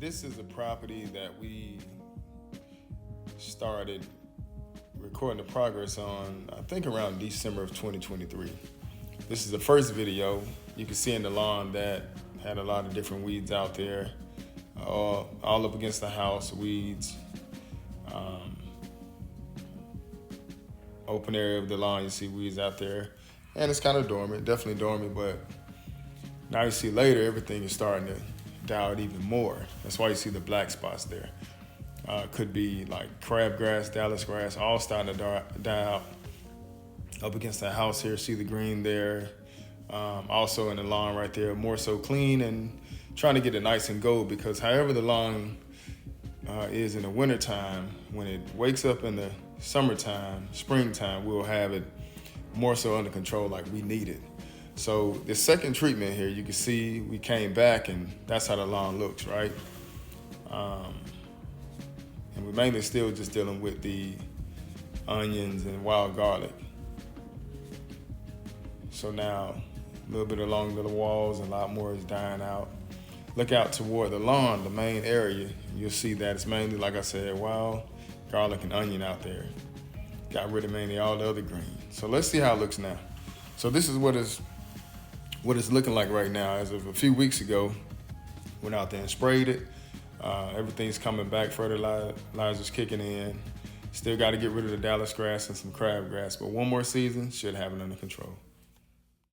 This is a property that we started recording the progress on, I think around December of 2023. This is the first video. You can see in the lawn that had a lot of different weeds out there, all up against the house, weeds. Open area of the lawn, you see weeds out there. And it's kind of dormant, definitely dormant, but now you see later, everything is starting to die out even more. That's why you see the black spots there. Could be like crabgrass, Dallas grass, all starting to die out. Up against the house here, see the green there. Also in the lawn right there, more so clean and trying to get it nice and gold, because however the lawn is in the wintertime, when it wakes up in the summertime, springtime, we'll have it more so under control like we need it. So the second treatment here, you can see we came back and that's how the lawn looks, right? And we're mainly still just dealing with the onions and wild garlic. So now a little bit along the walls, a lot more is dying out. Look out toward the lawn, the main area. You'll see that it's mainly, like I said, wild garlic and onion out there. Got rid of mainly all the other green. So let's see how it looks now. So this is what it's looking like right now. As of a few weeks ago, went out there and sprayed it. Everything's coming back, fertilizer's kicking in. Still got to get rid of the Dallas grass and some crabgrass, but one more season should have it under control.